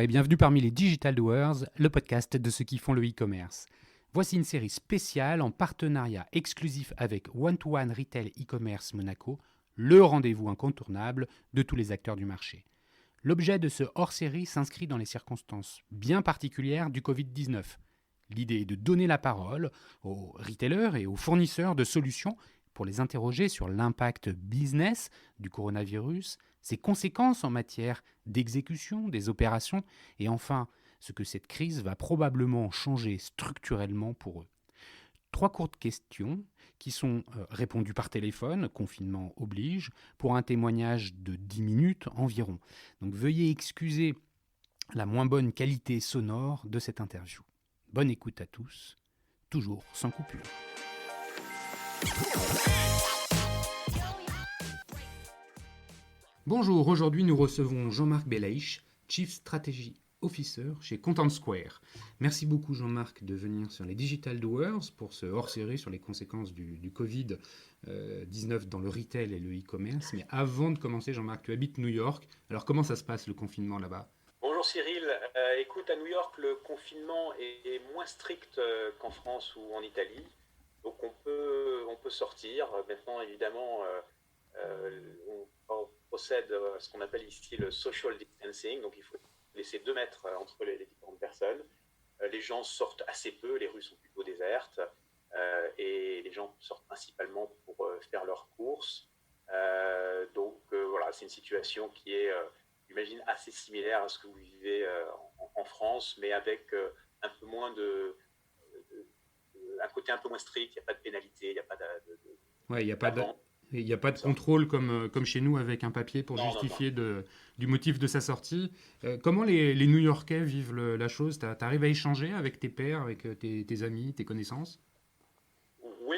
et bienvenue parmi les Digital Doers, le podcast de ceux qui font le e-commerce. Voici une série spéciale en partenariat exclusif avec One-to-One Retail e-commerce Monaco, le rendez-vous incontournable de tous les acteurs du marché. L'objet de ce hors-série s'inscrit dans les circonstances bien particulières du Covid-19. L'idée est de donner la parole aux retailers et aux fournisseurs de solutions pour les interroger sur l'impact business du coronavirus, ses conséquences en matière d'exécution des opérations et enfin ce que cette crise va probablement changer structurellement pour eux. 3 courtes questions qui sont répondues par téléphone, confinement oblige, pour un témoignage de 10 minutes environ. Donc veuillez excuser la moins bonne qualité sonore de cette interview. Bonne écoute à tous, toujours sans coupure. Bonjour, aujourd'hui nous recevons Jean-Marc Belaïch, Chief Strategy Officer chez Content Square. Merci beaucoup Jean-Marc de venir sur les Digital Doers pour ce hors-série sur les conséquences du Covid-19 dans le retail et le e-commerce. Mais avant de commencer, Jean-Marc, tu habites New York. Alors comment ça se passe le confinement là-bas ? Bonjour Cyril, écoute, à New York, le confinement est moins strict qu'en France ou en Italie. Donc on peut sortir. Maintenant, évidemment, on procède à ce qu'on appelle ici le social distancing. Donc il faut laisser 2 mètres entre les différentes personnes. Les gens sortent assez peu, les rues sont plutôt désertes. Et les gens sortent principalement pour faire leurs courses. Donc voilà, c'est une situation qui est, j'imagine, assez similaire à ce que vous vivez en France, mais avec un peu moins un côté un peu moins strict. Il n'y a pas de pénalité, il n'y a pas Ouais, il n'y a pas de contrôle comme chez nous avec un papier pour justifier du motif de sa sortie. Comment les New-Yorkais vivent la chose ? Tu arrives à échanger avec tes pairs, avec tes amis, tes connaissances ? Oui.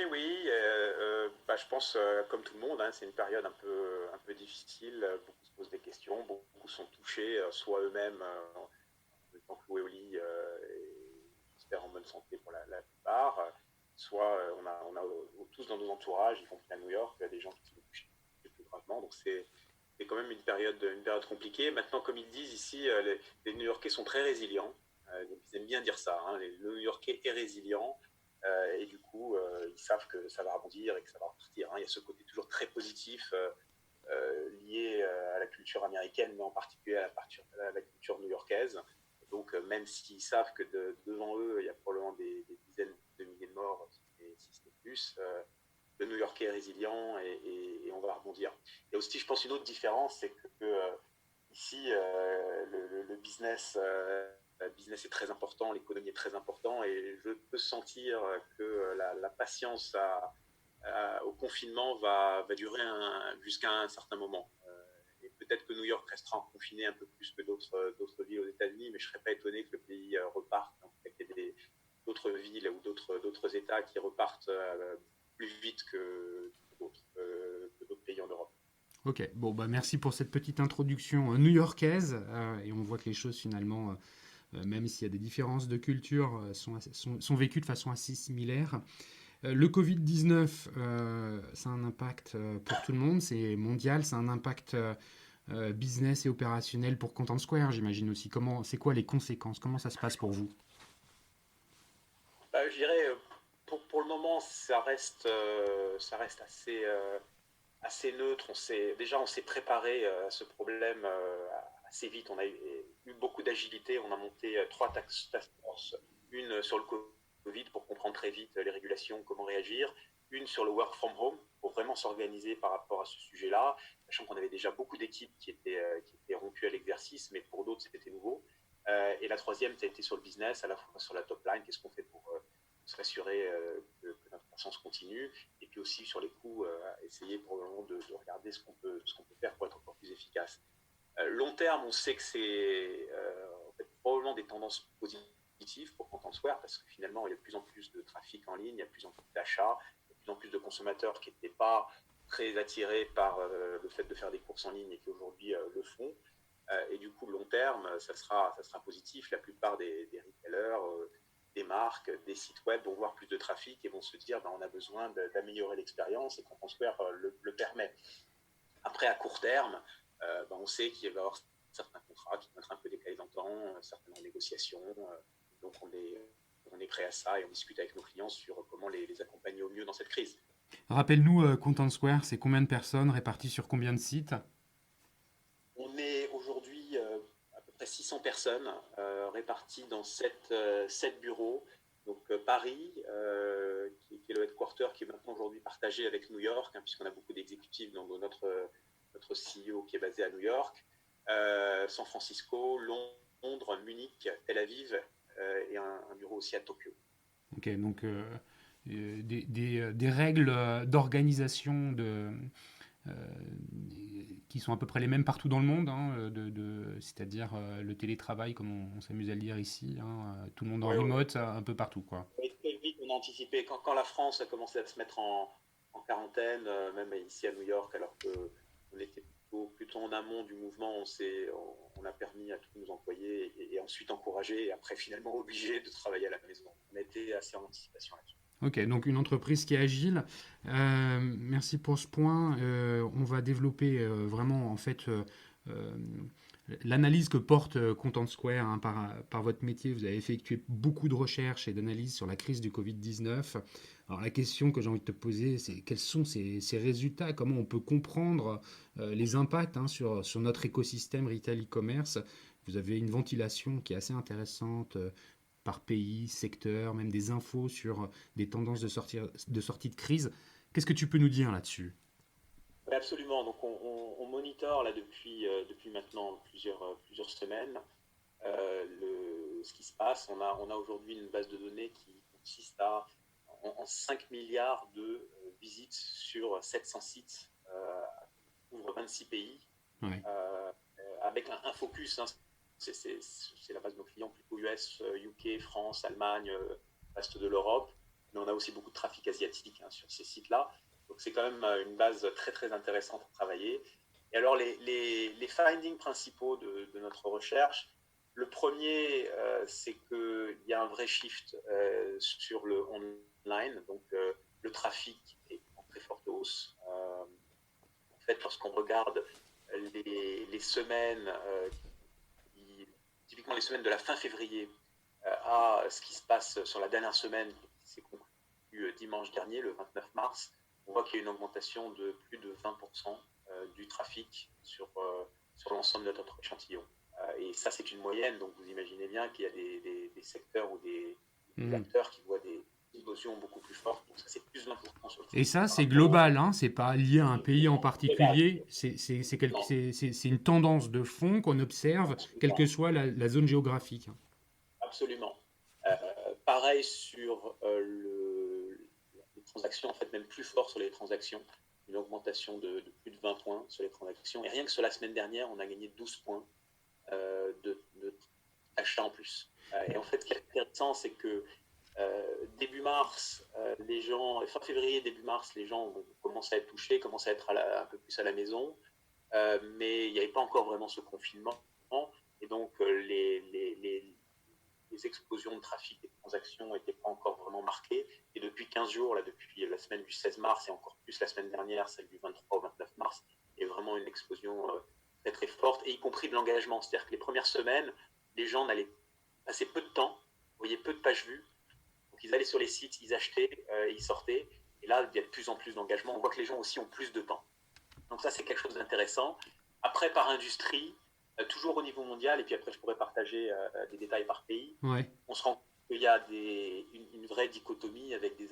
Je pense, comme tout le monde, c'est une période un peu difficile. Beaucoup se posent des questions, beaucoup sont touchés, soit eux-mêmes en étant cloués au lit et j'espère en bonne santé pour la plupart, soit on a tous dans nos entourages, y compris à New York, des gens qui sont touchés plus gravement. Donc c'est quand même une période compliquée. Maintenant, comme ils disent ici, les New-Yorkais sont très résilients. Ils aiment bien dire ça. Le New-Yorkais est résilient. Et du coup, ils savent que ça va rebondir et que ça va repartir. Il y a ce côté toujours très positif lié à la culture américaine, mais en particulier à la culture new-yorkaise. Donc, même s'ils savent que devant eux, il y a probablement des dizaines de milliers de morts, si ce n'est plus, le New-Yorkais est résilient et on va rebondir. Et aussi, je pense, une autre différence, c'est que ici, le business... le business est très important, l'économie est très important et je peux sentir que la patience au confinement va durer jusqu'à un certain moment. Et peut-être que New York restera confiné un peu plus que d'autres villes aux États-Unis, mais je ne serais pas étonné que le pays reparte. Donc, il y ait d'autres villes ou d'autres États qui repartent plus vite que d'autres pays en Europe. Ok, bon, merci pour cette petite introduction new-yorkaise et on voit que les choses finalement... même s'il y a des différences de culture, sont vécues de façon assez similaire. Le Covid-19, ça a un impact pour tout le monde, c'est mondial, ça a un impact business et opérationnel pour Content Square, j'imagine aussi. C'est quoi les conséquences ? Comment ça se passe pour vous ? Je dirais, pour le moment, ça reste assez neutre. On s'est préparé à ce problème assez vite. On a eu beaucoup d'agilité. On a monté 3 task force. Une sur le Covid pour comprendre très vite les régulations, comment réagir. Une sur le work from home pour vraiment s'organiser par rapport à ce sujet-là, sachant qu'on avait déjà beaucoup d'équipes qui étaient rompues à l'exercice, mais pour d'autres, c'était nouveau. Et la troisième, ça a été sur le business, à la fois sur la top line. Qu'est-ce qu'on fait pour s'assurer que notre croissance continue, et puis aussi sur les coûts, essayer probablement de regarder ce qu'on peut faire pour être encore plus efficace. Long terme, on sait que c'est en fait, probablement des tendances positives pour Content Square, parce que finalement, il y a de plus en plus de trafic en ligne, il y a de plus en plus d'achats, il y a de plus en plus de consommateurs qui n'étaient pas très attirés par le fait de faire des courses en ligne et qui aujourd'hui le font. Et du coup, long terme, ça sera positif. La plupart des retailers, des marques, des sites web vont voir plus de trafic et vont se dire on a besoin d'améliorer l'expérience et Content Square le permet. Après, à court terme, on sait qu'il va y avoir certains contrats qui vont être un peu décalés dans le temps, certaines négociations. Donc on est prêt à ça et on discute avec nos clients sur comment les accompagner au mieux dans cette crise. Rappelle-nous, Content Square, c'est combien de personnes réparties sur combien de sites? On est aujourd'hui à peu près 600 personnes réparties dans 7 bureaux. Donc Paris, qui est le headquarter, qui est maintenant aujourd'hui partagé avec New York, puisqu'on a beaucoup d'exécutifs, donc notre CEO qui est basé à New York, San Francisco, Londres, Munich, Tel Aviv et un bureau aussi à Tokyo. Ok, donc des règles d'organisation euh, qui sont à peu près les mêmes partout dans le monde, hein, c'est-à-dire le télétravail, comme on s'amuse à le dire ici, hein, tout le monde en Ouais, ouais. remote, un peu partout, quoi. Et très vite, on a anticipé. Quand la France a commencé à se mettre en quarantaine, même ici à New York, alors qu'on était plutôt en amont du mouvement, on a permis à tous nos employés et ensuite encouragé et après finalement obligé de travailler à la maison. On a été assez en anticipation là-dessus. Ok, donc une entreprise qui est agile. Merci pour ce point. On va développer vraiment en fait euh, l'analyse que porte Content Square, hein, par votre métier. Vous avez effectué beaucoup de recherches et d'analyses sur la crise du Covid-19. Alors la question que j'ai envie de te poser, c'est quels sont ces résultats? Comment on peut comprendre les impacts, hein, sur notre écosystème retail e-commerce? Vous avez une ventilation qui est assez intéressante par pays, secteur, même des infos sur des tendances de sortie de crise. Qu'est-ce que tu peux nous dire là-dessus? Oui, absolument. Donc on monitore là depuis maintenant plusieurs semaines ce qui se passe. On a aujourd'hui une base de données qui consiste en 5 milliards de visites sur 700 sites, couvre 26 pays, Ouais. avec un focus. Hein, c'est la base de nos clients plutôt US, UK, France, Allemagne, reste de l'Europe. Mais on a aussi beaucoup de trafic asiatique, hein, sur ces sites-là. Donc c'est quand même une base très très intéressante à travailler. Et alors les findings principaux de notre recherche, le premier, c'est qu'il y a un vrai shift sur le online, donc le trafic est en très forte hausse. En fait, lorsqu'on regarde les semaines, typiquement les semaines de la fin février, à ce qui se passe sur la dernière semaine, qui s'est conclue dimanche dernier, le 29 mars, on voit qu'il y a une augmentation de plus de 20% du trafic sur l'ensemble de notre échantillon. Et ça, c'est une moyenne, donc vous imaginez bien qu'il y a des secteurs ou des Mhm. acteurs qui voient des explosions beaucoup plus fortes. Donc ça, c'est plus de 20% sur le Et trafic ça, par c'est rapport au global, hein, c'est pas lié à un pays en global. particulier. C'est une tendance de fond qu'on observe, quelle que Absolument. soit la zone géographique. Absolument. Pareil sur les transactions, en fait, même plus fort sur les transactions, une augmentation de plus de 20 points sur les transactions. Et rien que sur la semaine dernière, on a gagné 12 points d'achat en plus. Et en fait, ce qui est intéressant, c'est que début mars, fin février, début mars, les gens commencent à être touchés, commencent à être un peu plus à la maison, mais il n'y avait pas encore vraiment ce confinement. Et donc, les explosions de trafic et de transactions n'étaient pas encore vraiment marquées. Et depuis 15 jours, là, depuis la semaine du 16 mars et encore plus la semaine dernière, celle du 23 au 29 mars, il y a vraiment une explosion très très forte, et y compris de l'engagement. C'est-à-dire que les premières semaines, les gens n'allaient passer peu de temps, voyaient peu de pages vues, donc ils allaient sur les sites, ils achetaient, ils sortaient. Et là, il y a de plus en plus d'engagement. On voit que les gens aussi ont plus de temps. Donc ça, c'est quelque chose d'intéressant. Après, par industrie, toujours au niveau mondial, et puis après, je pourrais partager des détails par pays, Ouais. on se rend compte qu'il y a une vraie dichotomie avec des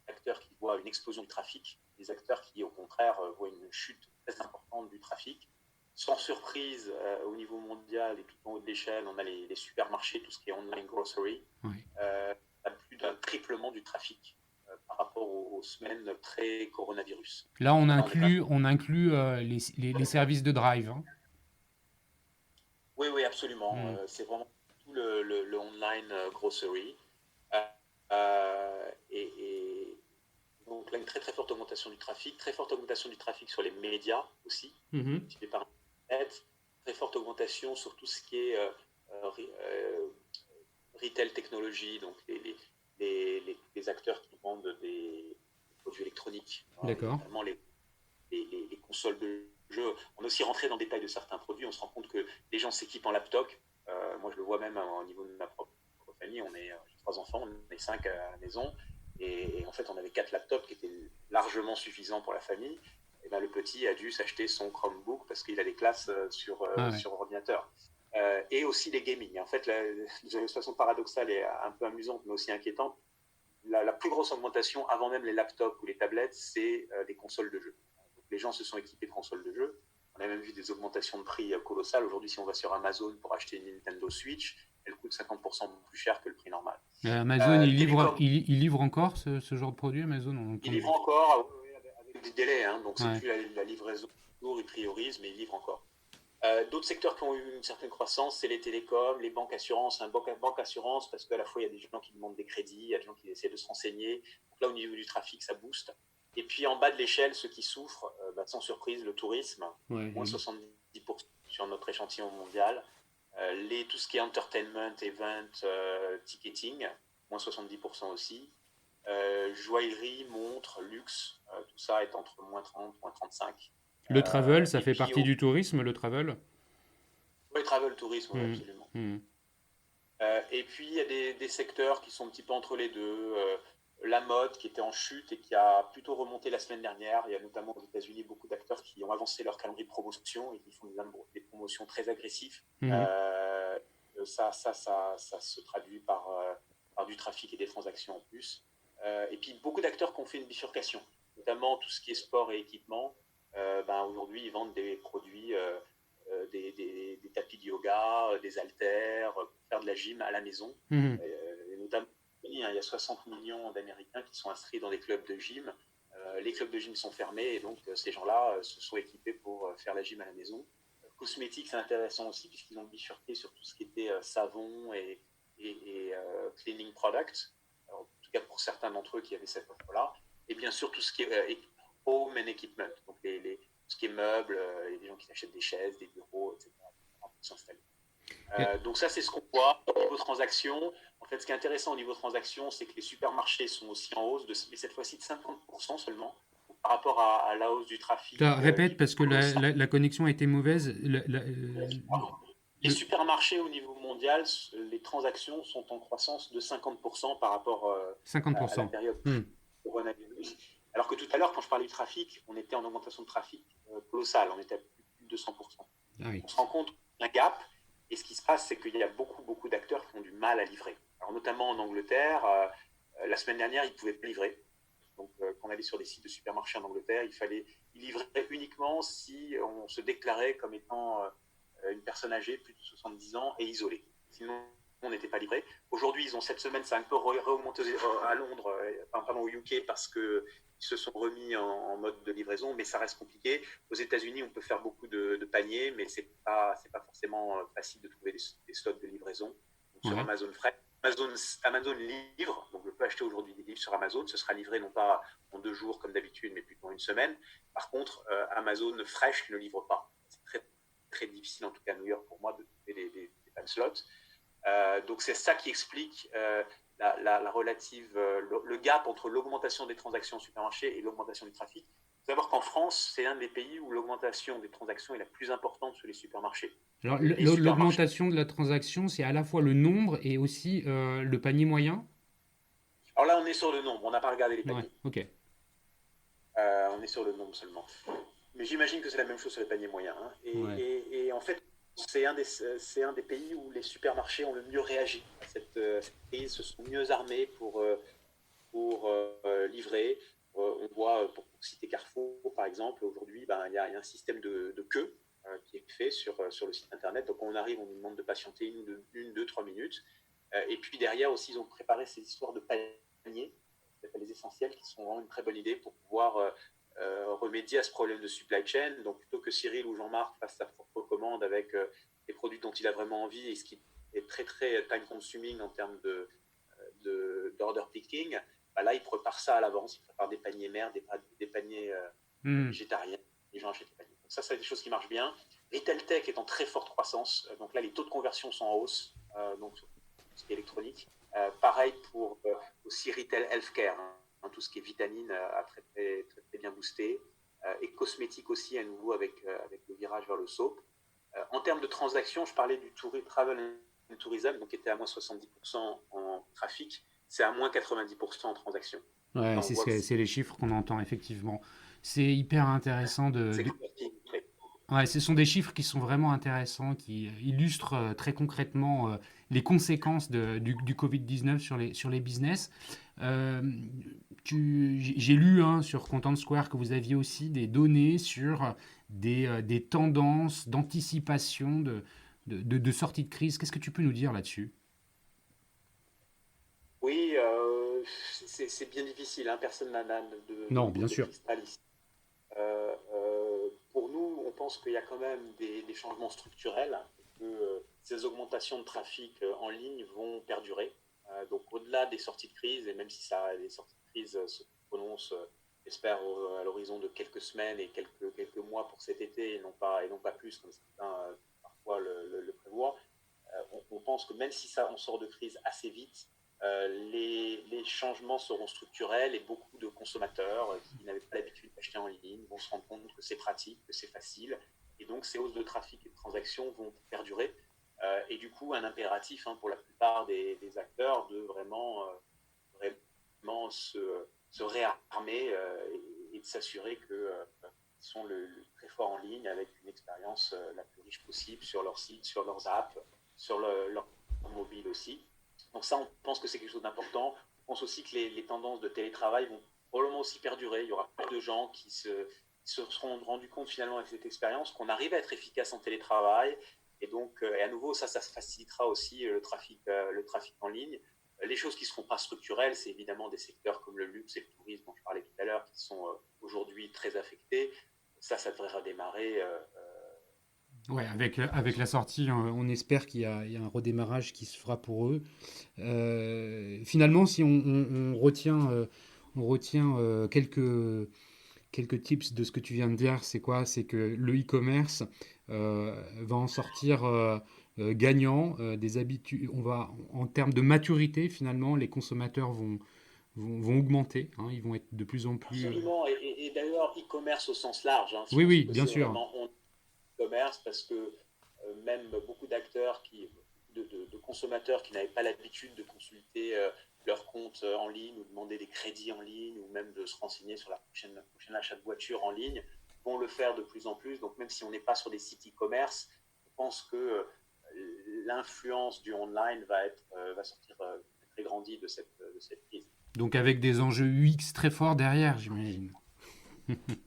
acteurs qui voient une explosion du trafic, des acteurs qui, au contraire, voient une chute très importante du trafic. Sans surprise, au niveau mondial et tout en haut de l'échelle, on a les supermarchés, tout ce qui est online grocery, Ouais. à plus d'un triplement du trafic par rapport aux semaines pré-coronavirus. Là, Là, on est quand même... on inclut les services de drive, hein. Oui, oui, absolument. Hmm. C'est vraiment tout le online grocery. Et donc là, une très très forte augmentation du trafic, très forte augmentation du trafic sur les médias aussi, Mhm. typé par Internet, très forte augmentation sur tout ce qui est retail technologie, donc les acteurs qui vendent des produits électroniques, hein, et D'accord. notamment les consoles de on est aussi rentré dans le détail de certains produits. On se rend compte que les gens s'équipent en laptop. Moi, je le vois même au niveau de ma propre famille. J'ai 3 enfants, on est 5 à la maison. Et en fait, on avait 4 laptops qui étaient largement suffisants pour la famille. Et ben, le petit a dû s'acheter son Chromebook parce qu'il a des classes sur ordinateur. Et aussi les gaming. En fait, de façon paradoxale et un peu amusante, mais aussi inquiétante, la plus grosse augmentation, avant même les laptops ou les tablettes, c'est les consoles de jeux. Donc, les gens se sont équipés de consoles de jeux. On a même vu des augmentations de prix colossales. Aujourd'hui, si on va sur Amazon pour acheter une Nintendo Switch, elle coûte 50% plus cher que le prix normal. Amazon, il livre encore ce genre de produit, Amazon? Il livre encore avec des délais, hein, donc c'est Ouais. plus la livraison. Ils priorisent, mais ils livrent encore. D'autres secteurs qui ont eu une certaine croissance, c'est les télécoms, les banques assurances. Banque assurance, parce qu'à la fois, il y a des gens qui demandent des crédits, il y a des gens qui essaient de se renseigner. Donc là, au niveau du trafic, ça booste. Et puis en bas de l'échelle, ceux qui souffrent, sans surprise, le tourisme, moins 70% sur notre échantillon mondial. Tout ce qui est entertainment, event, ticketing, moins 70% aussi. Joaillerie, montres, luxe, tout ça est entre moins 30, moins 35. Le travel, ça Et fait puis, partie du tourisme, le travel? oui, travel, tourisme, oui, Mmh. absolument. Mmh. Et puis, il y a des secteurs qui sont un petit peu entre les deux. La mode, qui était en chute et qui a plutôt remonté la semaine dernière. Il y a notamment aux États-Unis beaucoup d'acteurs qui ont avancé leur calendrier de promotion et qui font des promotions très agressives. Mmh. Ça se traduit par du trafic et des transactions en plus. Et puis, beaucoup d'acteurs qui ont fait une bifurcation, notamment tout ce qui est sport et équipement. Aujourd'hui, ils vendent des produits, des tapis de yoga, des haltères, pour faire de la gym à la maison. Mmh. Et notamment, il y a 60 millions d'Américains qui sont inscrits dans des clubs de gym. Les clubs de gym sont fermés et donc ces gens-là se sont équipés pour faire la gym à la maison. Cosmétiques, c'est intéressant aussi puisqu'ils ont bifurqué sur tout ce qui était savon et cleaning products. Alors, en tout cas, pour certains d'entre eux qui avaient cette offre-là. Et bien sûr, tout ce qui est home and equipment, donc tout ce qui est meubles, il y a des gens qui achètent des chaises, des bureaux, etc. pour s'installer. Donc ça, c'est ce qu'on voit au niveau transaction. En fait, ce qui est intéressant au niveau transaction, c'est que les supermarchés sont aussi en hausse, mais cette fois-ci de 50% seulement, par rapport à la hausse du trafic. Répète, parce que la connexion a été mauvaise. Les supermarchés au niveau mondial, les transactions sont en croissance de 50% par rapport à la période coronavirus. Alors que tout à l'heure, quand je parlais du trafic, on était en augmentation de trafic colossale, on était à plus de 200%. Ah oui. On se rend compte d'un gap, et ce qui se passe, c'est qu'il y a beaucoup d'acteurs qui ont du mal à livrer. Alors notamment en Angleterre, la semaine dernière, ils ne pouvaient pas livrer. Donc quand on allait sur des sites de supermarchés en Angleterre, ils livraient uniquement si on se déclarait comme étant une personne âgée, plus de 70 ans, et isolée. Sinon, on n'était pas livré. Aujourd'hui, cette semaine, ça a un peu remonté à Londres, au UK, parce qu'ils se sont remis en mode de livraison, mais ça reste compliqué. Aux États-Unis, on peut faire beaucoup de paniers, mais c'est pas forcément facile de trouver des slots de livraison. Donc, sur Amazon Fresh, Amazon livre, donc je peux acheter aujourd'hui des livres sur Amazon, ce sera livré non pas en 2 jours comme d'habitude, mais plutôt en 1 semaine. Par contre, Amazon Fresh ne livre pas. C'est très, très difficile, en tout cas à New York pour moi, de trouver des time slots. Donc c'est ça qui explique la relative, le gap entre l'augmentation des transactions au supermarché et l'augmentation du trafic. Il faut savoir qu'en France, c'est un des pays où l'augmentation des transactions est la plus importante sur les supermarchés. Alors, l'augmentation de la transaction, c'est à la fois le nombre et aussi le panier moyen? Alors là, on est sur le nombre, on n'a pas regardé les paniers. Ouais, ok. On est sur le nombre seulement. Mais j'imagine que c'est la même chose sur les paniers moyens. Hein. Et en fait, c'est un des pays où les supermarchés ont le mieux réagi à cette crise, se sont mieux armés pour livrer. On voit, pour citer Carrefour par exemple, aujourd'hui, il y a un système de queue qui est fait sur le site internet. Donc on arrive, on nous demande de patienter 1, 2, 3 minutes. Et puis derrière aussi, ils ont préparé ces histoires de paniers, les essentiels, qui sont vraiment une très bonne idée pour pouvoir remédier à ce problème de supply chain. Donc plutôt que Cyril ou Jean-Marc fassent sa propre commande avec des produits dont il a vraiment envie et ce qui est très très time consuming en termes d'order picking, là il prépare ça à l'avance, il prépare des paniers mères, des paniers végétariens, les gens achètent des paniers. Donc ça c'est des choses qui marchent bien. Retail Tech est en très forte croissance, donc là les taux de conversion sont en hausse, donc sur ce qui est électronique. Pareil pour aussi Retail Healthcare, tout ce qui est vitamine a très bien boosté. et cosmétique aussi à nouveau avec le virage vers le soap. En termes de transactions, je parlais du travel and tourism, donc qui était à moins 70% en trafic, c'est à moins 90% en transactions. Ouais, Là, on voit que c'est les chiffres qu'on entend effectivement. C'est hyper intéressant c'est converti. Ouais, ce sont des chiffres qui sont vraiment intéressants, qui illustrent très concrètement les conséquences du Covid-19 sur les business. Euh, j'ai lu hein, sur Content Square que vous aviez aussi des données sur des tendances d'anticipation de sortie de crise. Qu'est-ce que tu peux nous dire là-dessus? Oui, c'est bien difficile, hein. Personne n'a de Non, bien boule de sûr. cristal ici. Pour nous, on pense qu'il y a quand même des changements structurels, que ces augmentations de trafic en ligne vont perdurer. Donc au-delà des sorties de crise, et même si les sorties de crise se prononcent, j'espère, à l'horizon de quelques semaines et quelques mois pour cet été, et non pas plus, comme certains parfois le prévoient, on pense que même si on sort de crise assez vite, les changements seront structurels et beaucoup de consommateurs qui n'avaient pas l'habitude d'acheter en ligne vont se rendre compte que c'est pratique, que c'est facile. Et donc, ces hausses de trafic et de transactions vont perdurer. Et du coup, un impératif hein, pour la plupart des acteurs de vraiment se réarmer et de s'assurer qu'ils sont très forts en ligne avec une expérience la plus riche possible sur leur site, sur leurs apps, sur leur mobile aussi. Donc ça, on pense que c'est quelque chose d'important. On pense aussi que les tendances de télétravail vont probablement aussi perdurer. Il y aura plus de gens qui se seront rendus compte finalement avec cette expérience qu'on arrive à être efficace en télétravail. Et donc, et à nouveau, ça facilitera aussi le trafic en ligne. Les choses qui ne seront pas structurelles, c'est évidemment des secteurs comme le luxe et le tourisme dont je parlais tout à l'heure, qui sont aujourd'hui très affectés. Ça devrait redémarrer. Ouais, avec la sortie, on espère il y a un redémarrage qui se fera pour eux. Finalement, si on retient quelques tips de ce que tu viens de dire, c'est quoi? C'est que le e-commerce va en sortir gagnant. Des habitudes, en termes de maturité, finalement, les consommateurs vont augmenter. Hein, ils vont être de plus en plus. Absolument. Et d'ailleurs, e-commerce au sens large, hein, je Oui, pense oui, que bien c'est sûr. vraiment e-commerce parce que même beaucoup d'acteurs de consommateurs qui n'avaient pas l'habitude de consulter leur compte en ligne ou demander des crédits en ligne ou même de se renseigner sur la prochaine achat de voiture en ligne vont le faire de plus en plus. Donc même si on n'est pas sur des sites e-commerce, je pense que l'influence du online va sortir très grandie de cette crise, Donc avec des enjeux UX très forts derrière, j'imagine.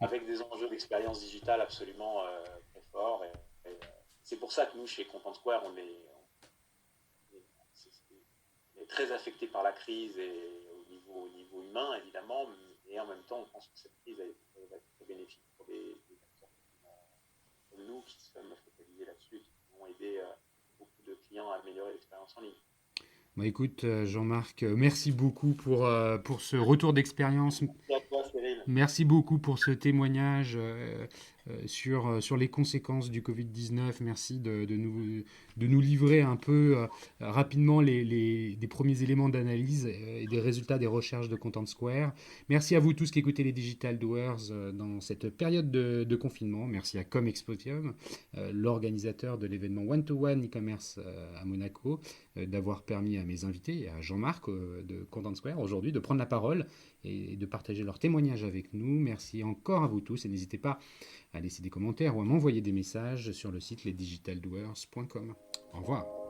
avec des enjeux d'expérience digitale absolument très forts. C'est pour ça que nous, chez Content Square, on est très affecté par la crise et au niveau humain, évidemment, et en même temps, on pense que cette crise va être très bénéfique pour des acteurs comme nous qui sommes focalisés là-dessus, qui vont aider beaucoup de clients à améliorer l'expérience en ligne. Bon, écoute, Jean-Marc, merci beaucoup pour ce retour d'expérience. Merci à toi, Cyril. Merci beaucoup pour ce témoignage sur les conséquences du Covid-19. Merci de nous livrer un peu rapidement des premiers éléments d'analyse et des résultats des recherches de Content Square. Merci à vous tous qui écoutez les Digital Doers dans cette période de confinement. Merci à Comexpotium, l'organisateur de l'événement One-to-One e-commerce à Monaco, d'avoir permis à mes invités et à Jean-Marc de Content Square aujourd'hui de prendre la parole et de partager leurs témoignages avec nous. Merci encore à vous tous et n'hésitez pas à laisser des commentaires ou à m'envoyer des messages sur le site lesdigitaldoers.com. Au revoir.